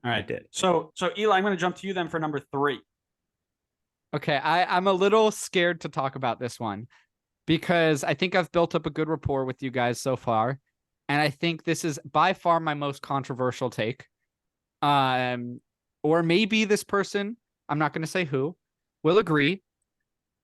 All I right. did. So Eli, I'm going to jump to you then for number 3. Okay, I'm a little scared to talk about this one because I think I've built up a good rapport with you guys so far. And I think this is by far my most controversial take. Or maybe this person, I'm not going to say who, will agree.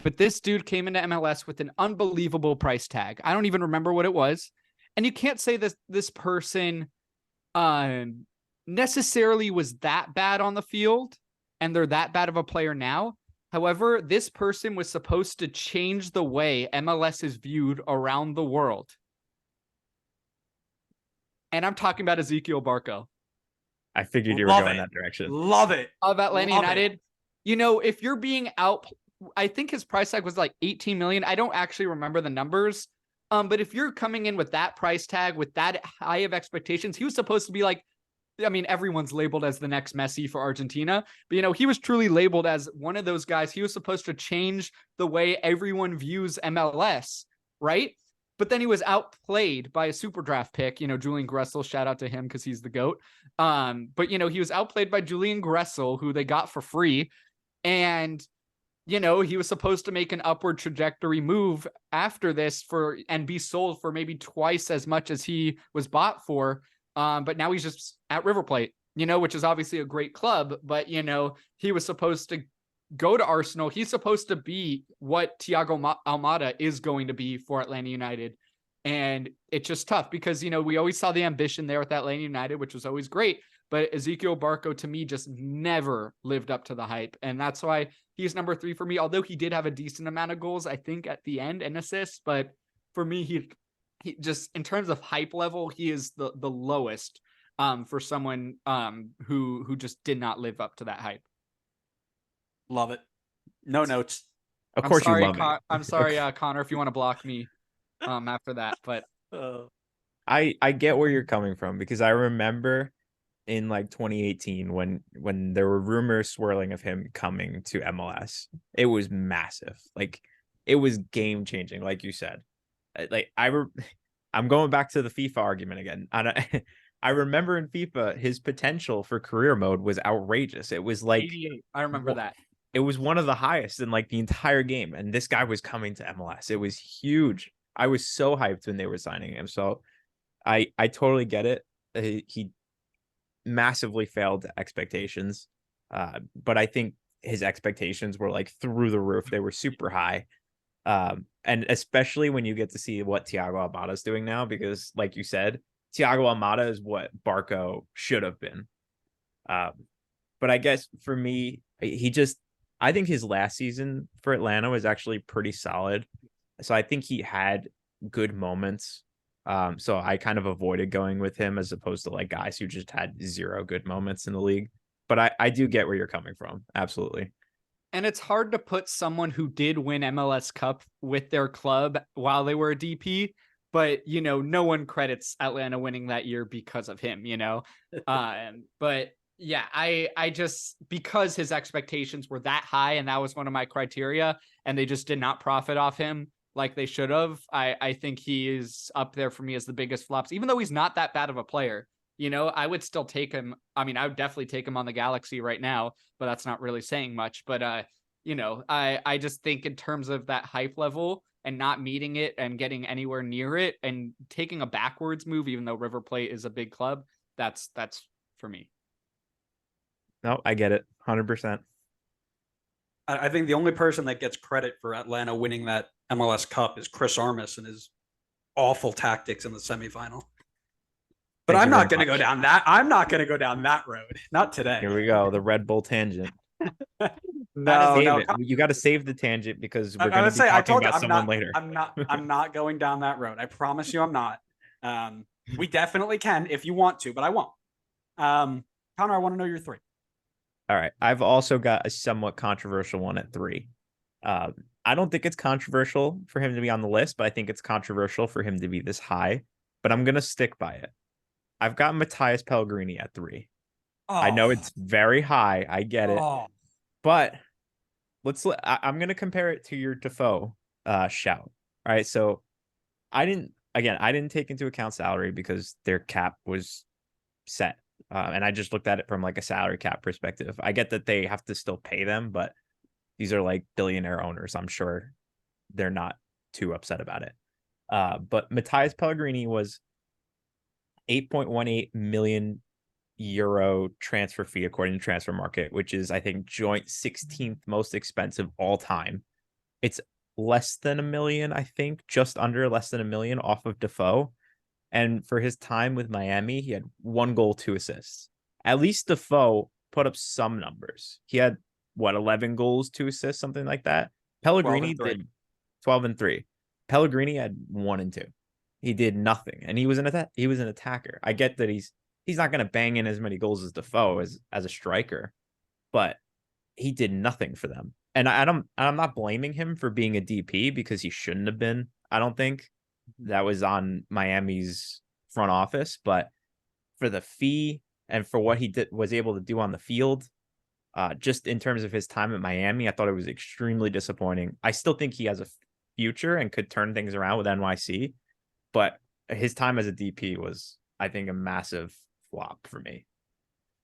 But this dude came into MLS with an unbelievable price tag. I don't even remember what it was. And you can't say this person necessarily was that bad on the field and they're that bad of a player now. However, this person was supposed to change the way MLS is viewed around the world. And I'm talking about Ezequiel Barco. I figured you were going that direction. Love it. Of Atlanta Love United. it. You know, if you're being out, I think his price tag was like 18 million. I don't actually remember the numbers. But if you're coming in with that price tag, with that high of expectations, he was supposed to be like, I mean, everyone's labeled as the next Messi for Argentina, but you know, he was truly labeled as one of those guys. He was supposed to change the way everyone views MLS, right? But then he was outplayed by a super draft pick, you know, Julian Gressel, shout out to him because he's the GOAT. But you know, he was outplayed by Julian Gressel, who they got for free. And you know, he was supposed to make an upward trajectory move after this and be sold for maybe twice as much as he was bought for. But now he's just at River Plate, you know, which is obviously a great club. But, you know, he was supposed to go to Arsenal. He's supposed to be what Thiago Almada is going to be for Atlanta United. And it's just tough because, you know, we always saw the ambition there with Atlanta United, which was always great. But Ezequiel Barco, to me, just never lived up to the hype. And that's why he's number 3 for me, although he did have a decent amount of goals, I think, at the end and assists. But for me, he just, in terms of hype level, he is the lowest for someone who just did not live up to that hype. Love it. No notes. Of course you love it. I'm sorry, Connor, if you want to block me after that. But I get where you're coming from because I remember in like 2018 when there were rumors swirling of him coming to MLS. It was massive. Like it was game changing, like you said. Like I'm going back to the FIFA argument again. I remember in FIFA his potential for career mode was outrageous. It was like 88. I remember that. It was one of the highest in like the entire game, and this guy was coming to MLS. It was huge. I was so hyped when they were signing him. So I totally get it. He massively failed expectations, but I think his expectations were like through the roof. They were super high, and especially when you get to see what Thiago Almada is doing now, because like you said, Thiago Almada is what Barco should have been. But I guess for me, I think his last season for Atlanta was actually pretty solid. So I think he had good moments. So I kind of avoided going with him as opposed to like guys who just had 0 good moments in the league. But I do get where you're coming from. Absolutely. And it's hard to put someone who did win MLS Cup with their club while they were a DP, but you know, no one credits Atlanta winning that year because of him, you know. But yeah, I just, because his expectations were that high and that was one of my criteria and they just did not profit off him like they should have. I think he is up there for me as the biggest flops, even though he's not that bad of a player. You know, I would still take him. I mean, I would definitely take him on the Galaxy right now, but that's not really saying much. But, you know, I just think in terms of that hype level and not meeting it and getting anywhere near it and taking a backwards move, even though River Plate is a big club, that's for me. No, I get it. 100%. I think the only person that gets credit for Atlanta winning that MLS Cup is Chris Armas and his awful tactics in the semifinal. But I'm not going to go down that. I'm not going to go down that road. Not today. Here we go. The Red Bull tangent. No. You got to save the tangent because we're I going to be talking about someone later. I'm not going down that road. I promise you I'm not. We definitely can if you want to, but I won't. Connor, I want to know your 3. All right. I've also got a somewhat controversial one at 3. I don't think it's controversial for him to be on the list, but I think it's controversial for him to be this high. But I'm going to stick by it. I've got Matthias Pellegrini at 3. Oh. I know it's very high. I get it. But I'm going to compare it to your Defoe shout. All right. So I didn't take into account salary because their cap was set. And I just looked at it from like a salary cap perspective. I get that they have to still pay them, but these are like billionaire owners. I'm sure they're not too upset about it. But Matthias Pellegrini was 8.18 million euro transfer fee according to Transfer Market, which is I think joint 16th most expensive all time. It's less than a million, I think, just under less than a million off of Defoe. And for his time with Miami, he had 1 goal, 2 assists. At least Defoe put up some numbers. He had 11 goals, 2 assists, something like that. Pellegrini did 12 and 3. Pellegrini had 1 and 2. He did nothing, and he was an attacker. I get that he's not going to bang in as many goals as Defoe as a striker, but he did nothing for them. And I'm not blaming him for being a DP because he shouldn't have been. I don't think that was on Miami's front office, but for the fee and for what he was able to do on the field, just in terms of his time at Miami, I thought it was extremely disappointing. I still think he has a future and could turn things around with NYC, but his time as a DP was, I think, a massive flop for me.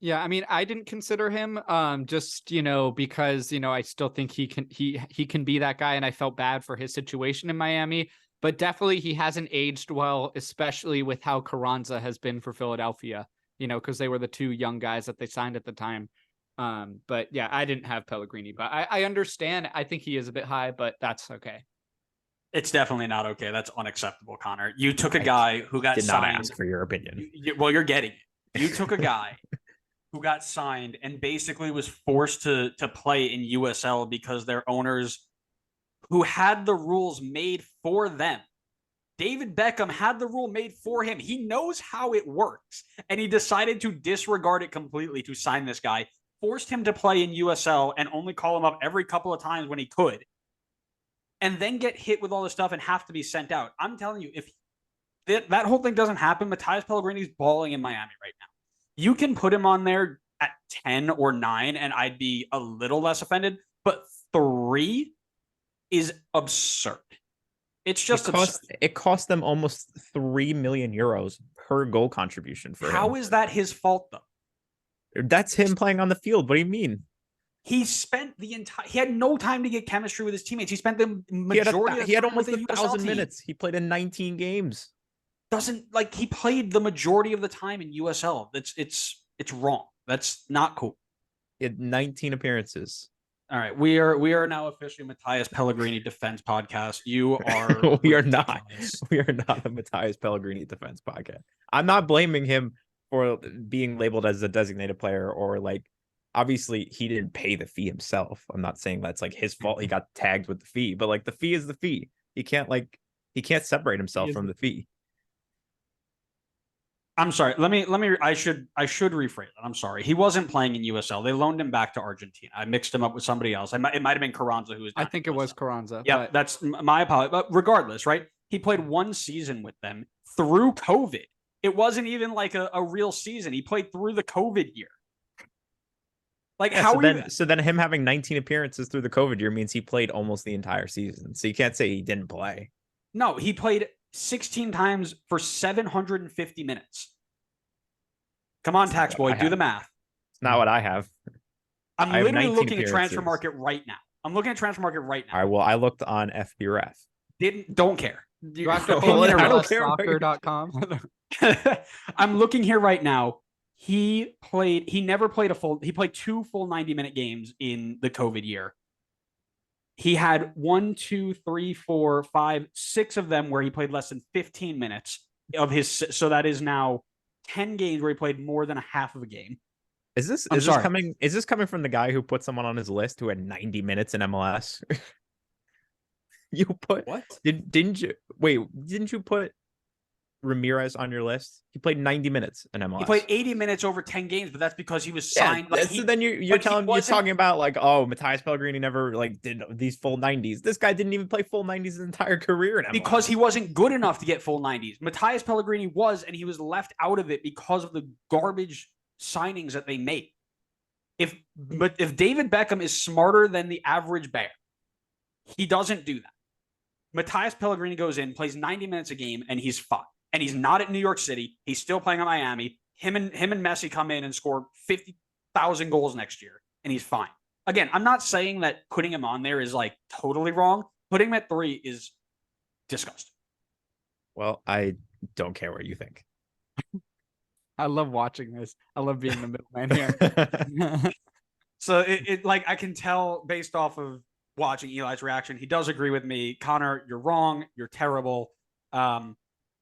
Yeah, I mean, I didn't consider him just, because, I still think he can be that guy, and I felt bad for his situation in Miami, but definitely he hasn't aged well, especially with how Carranza has been for Philadelphia, because they were the 2 young guys that they signed at the time. But yeah, I didn't have Pellegrini, but I understand. I think he is a bit high, but that's okay. It's definitely not okay. That's unacceptable, Connor. You took a guy who got Did signed. not ask for your opinion. Well, you're getting it. You took a guy who got signed and basically was forced to play in USL because their owners, who had the rules made for them. David Beckham had the rule made for him. He knows how it works, and he decided to disregard it completely to sign this guy, forced him to play in USL and only call him up every couple of times when he could, and then get hit with all this stuff and have to be sent out. I'm telling you, if that whole thing doesn't happen, Matthias Pellegrini's balling in Miami right now. You can put him on there at 10 or 9, and I'd be a little less offended, but 3 is absurd. It's just it cost them almost 3 million euros per goal contribution for him. How is that his fault, though? That's him playing on the field. What do you mean? He spent he had no time to get chemistry with his teammates. He spent the majority he had almost 1,000 minutes. He played in 19 games. He played the majority of the time in USL. It's wrong. That's not cool. He had 19 appearances. All right, we are now officially Matthias Pellegrini Defense Podcast. You are we are not a Matthias Pellegrini Defense podcast. I'm not blaming him for being labeled as a designated player, or like, obviously he didn't pay the fee himself. I'm not saying that's like his fault. He got tagged with the fee, but like the fee is the fee. He can't separate himself from the fee. I'm sorry. I should rephrase that. I'm sorry. He wasn't playing in USL. They loaned him back to Argentina. I mixed him up with somebody else. It might have been Carranza who was. I think it was Carranza. Yeah, that's my apology. But regardless, right? He played 1 season with them through COVID. It wasn't even like a real season. He played through the COVID year. Like, yeah, so then him having 19 appearances through the COVID year means he played almost the entire season. So you can't say he didn't play. No, he played 16 times for 750 minutes. Come on, tax boy, do the math. It's not what I have. I'm literally looking at Transfer Market right now. All right, well, I looked on FBref. Don't care. You have to open soccer.com. I'm looking here right now. He played 2 full 90-minute games in the COVID year. He had 1, 2, 3, 4, 5, 6 of them where he played less than 15 minutes of his. So that is now 10 games where he played more than a half of a game. Is this coming from the guy who put someone on his list who had 90 minutes in MLS? You put what? Didn't you put Ramirez on your list? He played 90 minutes in MLS. He played 80 minutes over 10 games, but that's because he was signed. Yeah, so then you're talking about like, oh, Matthias Pellegrini never like did these full 90s. This guy didn't even play full 90s his entire career in MLS. Because he wasn't good enough to get full 90s. Matthias Pellegrini was, and he was left out of it because of the garbage signings that they made. If David Beckham is smarter than the average bear, he doesn't do that. Matthias Pellegrini goes in, plays 90 minutes a game, and he's fine. And he's not at New York City. He's still playing in Miami. him and Messi come in and score 50,000 goals next year, and he's fine. Again, I'm not saying that putting him on there is like totally wrong. Putting him at 3 is disgusting. Well, I don't care what you think. I love watching this. I love being the middleman here. So it like I can tell based off of watching Eli's reaction, he does agree with me. Connor, you're wrong. You're terrible. I'm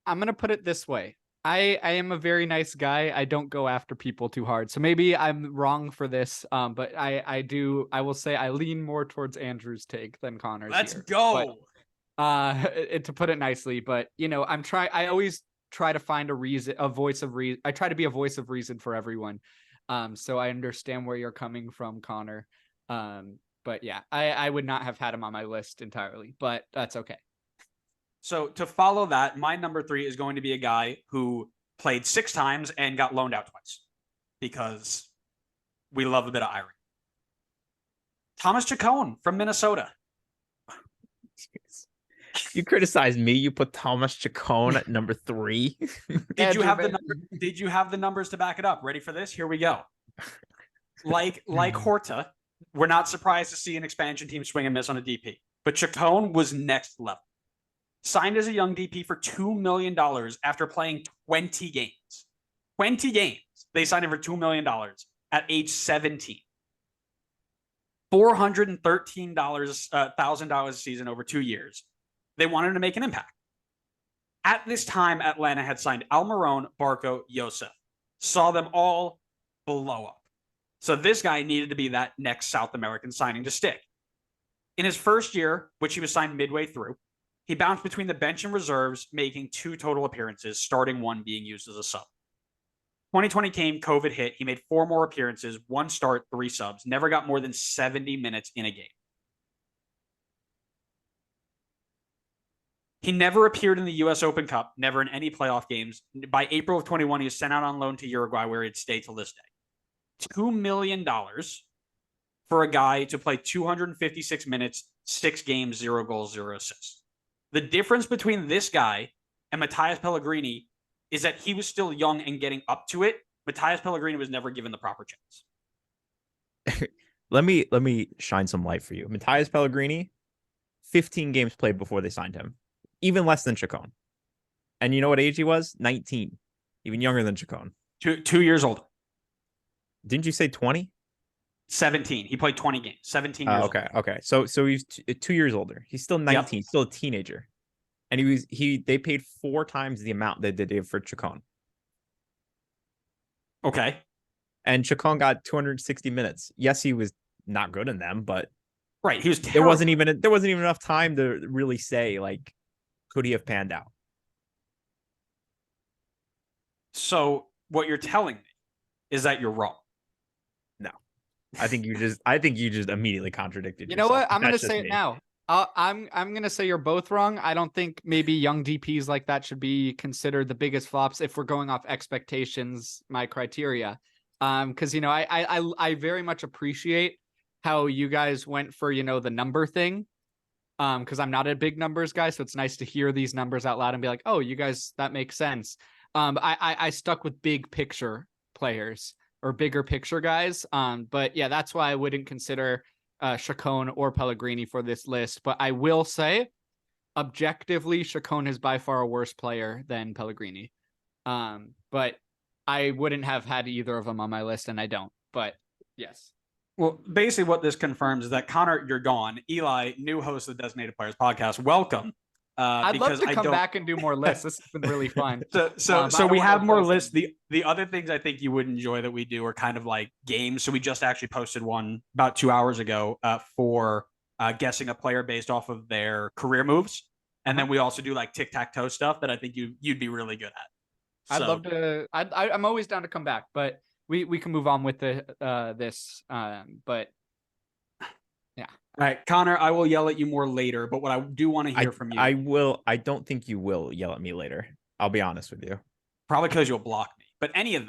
gonna put it this way. I am a very nice guy. I don't go after people too hard. So maybe I'm wrong for this. But I will say I lean more towards Andrew's take than Connor's. Let's here. go. But, to put it nicely, but I always try to find a voice of reason. I try to be a voice of reason for everyone. So I understand where you're coming from, Connor. But yeah, I would not have had him on my list entirely, but that's okay. So to follow that, my number 3 is going to be a guy who played 6 times and got loaned out twice because we love a bit of irony. Thomas Chacon from Minnesota. You criticized me. You put Thomas Chacon at number 3. Did you have the numbers to back it up? Ready for this? Here we go. Like Horta, we're not surprised to see an expansion team swing and miss on a DP, but Chacon was next level. Signed as a young DP for $2 million after playing 20 games. 20 games. They signed him for $2 million at age 17. $413,000 a season over 2 years. They wanted to make an impact. At this time, Atlanta had signed Almiron, Barco, Yosef. Saw them all blow up. So this guy needed to be that next South American signing to stick. In his first year, which he was signed midway through, he bounced between the bench and reserves, making 2 total appearances, starting 1 being used as a sub. 2020 came, COVID hit. He made 4 more appearances, 1 start, 3 subs, never got more than 70 minutes in a game. He never appeared in the U.S. Open Cup, never in any playoff games. By April of 21, he was sent out on loan to Uruguay, where he'd stay till this day. $2 million for a guy to play 256 minutes, 6 games, 0 goals, 0 assists. The difference between this guy and Matthias Pellegrini is that he was still young and getting up to it. Matthias Pellegrini was never given the proper chance. Let me shine some light for you. Matthias Pellegrini, 15 games played before they signed him. Even less than Chacon. And you know what age he was? 19. Even younger than Chacon. 2 years older. Didn't you say 20? 17. He played 20 games. 17 years old. Okay. So he's 2 years older. He's still 19. Yep. Still a teenager. And they paid 4 times the amount that they did for Chacon. Okay. And Chacon got 260 minutes. Yes, he was not good in them, but right, he was terrible. There wasn't even enough time to really say, like, could he have panned out? So what you're telling me is that you're wrong. No, I think you just immediately contradicted. You know what? I'm going to say it now. I'm going to say you're both wrong. I don't think maybe young DPs like that should be considered the biggest flops if we're going off expectations, my criteria. Because, I very much appreciate how you guys went for, the number thing. Because I'm not a big numbers guy, so it's nice to hear these numbers out loud and be like, oh, you guys, that makes sense. I stuck with big picture players or bigger picture guys. But yeah, that's why I wouldn't consider Chacon or Pellegrini for this list. But I will say, objectively, Chacon is by far a worse player than Pellegrini. But I wouldn't have had either of them on my list, and I don't. But yes. Well, basically what this confirms is that Connor, you're gone. Eli, new host of the Designated Players podcast. Welcome. I'd love to come back and do more lists. This has been really fun. So we have more lists. The other things I think you would enjoy that we do are kind of like games. So we just actually posted one about 2 hours ago for guessing a player based off of their career moves. And then we also do like tic-tac-toe stuff that I think you'd be really good at. I'd love to. I'm always down to come back, but we can move on with this. But yeah. All right, Connor, I will yell at you more later, but what I do want to hear from you. I don't think you will yell at me later. I'll be honest with you. Probably because you'll block me. But anyways,